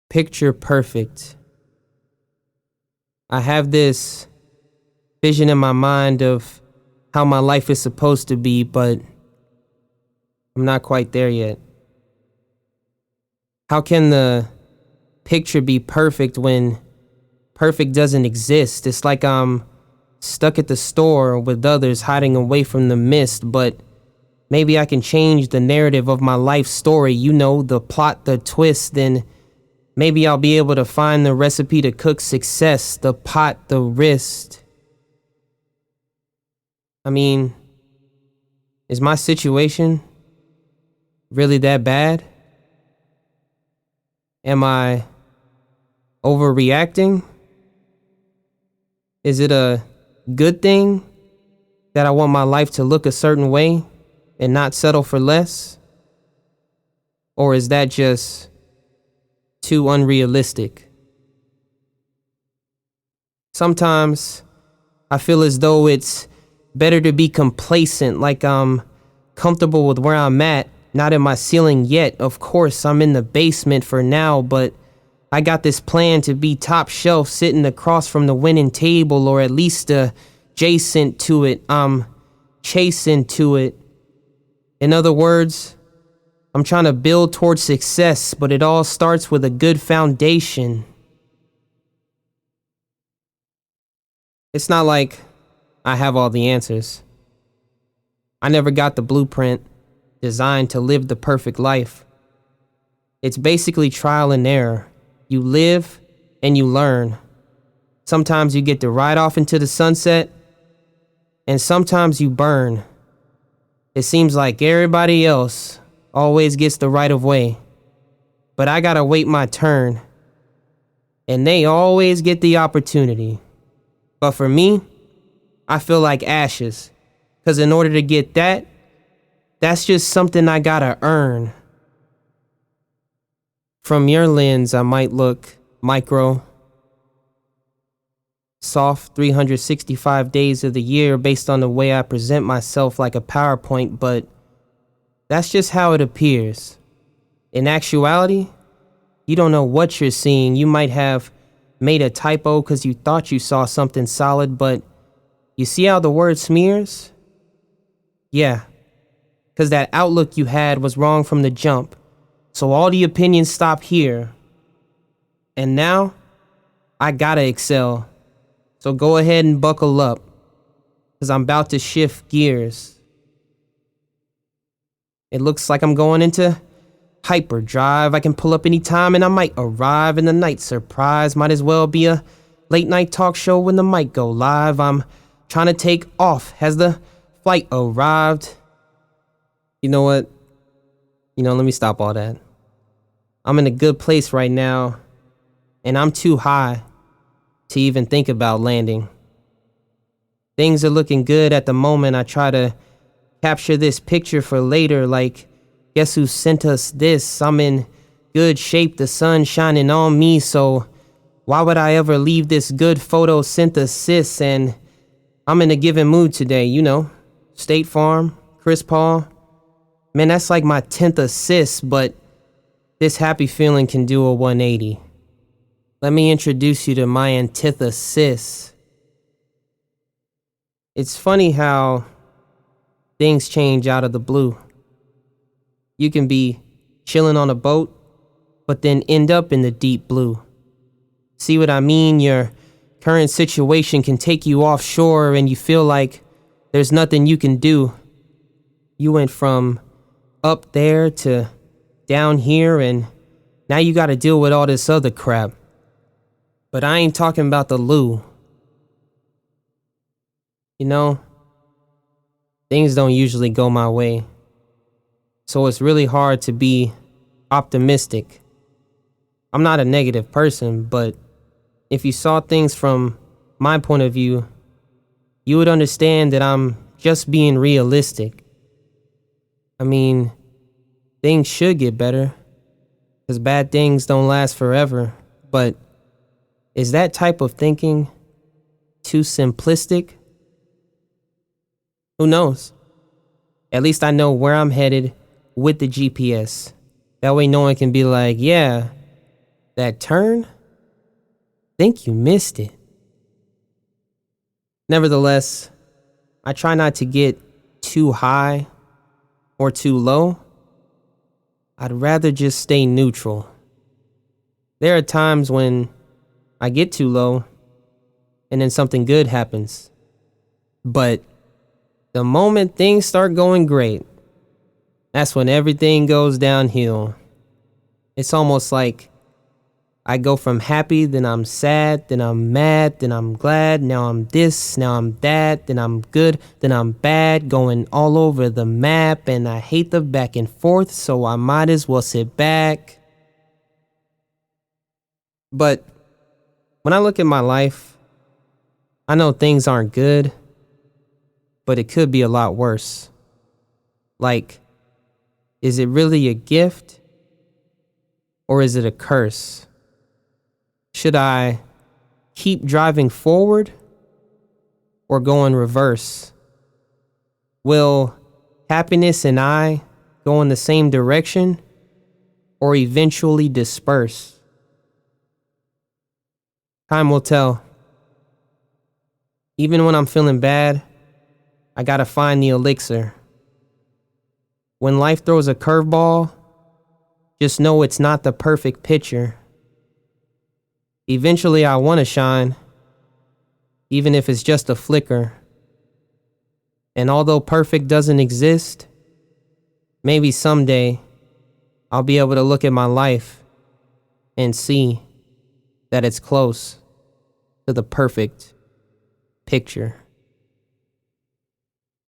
Picture perfect. I have this vision in my mind of how my life is supposed to be, but I'm not quite there yet. How can the picture be perfect when perfect doesn't exist? It's like I'm stuck at the store with others hiding away from the mist, but maybe I can change the narrative of my life story, the plot, the twist, then maybe I'll be able to find the recipe to cook success, the pot, the wrist. I mean, is my situation really that bad? Am I overreacting? Is it a good thing that I want my life to look a certain way and not settle for less? Or is that just too unrealistic? Sometimes I feel as though it's better to be complacent, like I'm comfortable with where I'm at, not in my ceiling yet. Of course, I'm in the basement for now, but I got this plan to be top shelf, sitting across from the winning table, or at least adjacent to it. I'm chasing to it. In other words, I'm trying to build towards success, but it all starts with a good foundation. It's not like I have all the answers. I never got the blueprint designed to live the perfect life. It's basically trial and error. You live and you learn. Sometimes you get to ride off into the sunset, and sometimes you burn. It seems like everybody else always gets the right of way, but I gotta wait my turn, and they always get the opportunity. But for me, I feel like ashes, 'cause in order to get that, that's just something I gotta earn. From your lens, I might look micro, soft 365 days of the year based on the way I present myself like a PowerPoint, but that's just how it appears. In actuality, you don't know what you're seeing. You might have made a typo because you thought you saw something solid, but you see how the word smears? Yeah, because that outlook you had was wrong from the jump. So all the opinions stop here. And now, I gotta excel. So go ahead and buckle up, because I'm about to shift gears. It looks like I'm going into hyperdrive. I can pull up anytime and I might arrive in the night surprise. Might as well be a late night talk show when the mic go live. I'm trying to take off. Has the flight arrived? You know what? Let me stop all that. I'm in a good place right now, and I'm too high to even think about landing. Things are looking good at the moment. I try to capture this picture for later, like, guess who sent us this? I'm in good shape, the sun shining on me, so why would I ever leave this good photosynthesis? And I'm in a given mood today, State Farm, Chris Paul. Man, that's like my 10th assist, but this happy feeling can do a 180. Let me introduce you to my antithesis. It's funny how things change out of the blue. You can be chilling on a boat, but then end up in the deep blue. See what I mean? Your current situation can take you offshore and you feel like there's nothing you can do. You went from up there to down here, and now you gotta deal with all this other crap. But I ain't talking about the loo. Things don't usually go my way. So it's really hard to be optimistic. I'm not a negative person, but if you saw things from my point of view, you would understand that I'm just being realistic. I mean, things should get better, because bad things don't last forever. But is that type of thinking too simplistic? Who knows? At least I know where I'm headed with the GPS. That way no one can be like, yeah, That turn? Think you missed it. Nevertheless, I try not to get too high or too low. I'd rather just stay neutral. There are times when I get too low and then something good happens. But the moment things start going great, that's when everything goes downhill. It's almost like I go from happy, then I'm sad, then I'm mad, then I'm glad, now I'm this, now I'm that, then I'm good, then I'm bad, going all over the map, and I hate the back and forth, so I might as well sit back. But when I look at my life, I know things aren't good, but it could be a lot worse. Like, is it really a gift, or is it a curse? Should I keep driving forward or go in reverse? Will happiness and I go in the same direction or eventually disperse? Time will tell. Even when I'm feeling bad, I gotta find the elixir. When life throws a curveball, just know it's not the perfect picture. Eventually I want to shine, even if it's just a flicker. And although perfect doesn't exist, maybe someday I'll be able to look at my life and see that it's close to the perfect picture.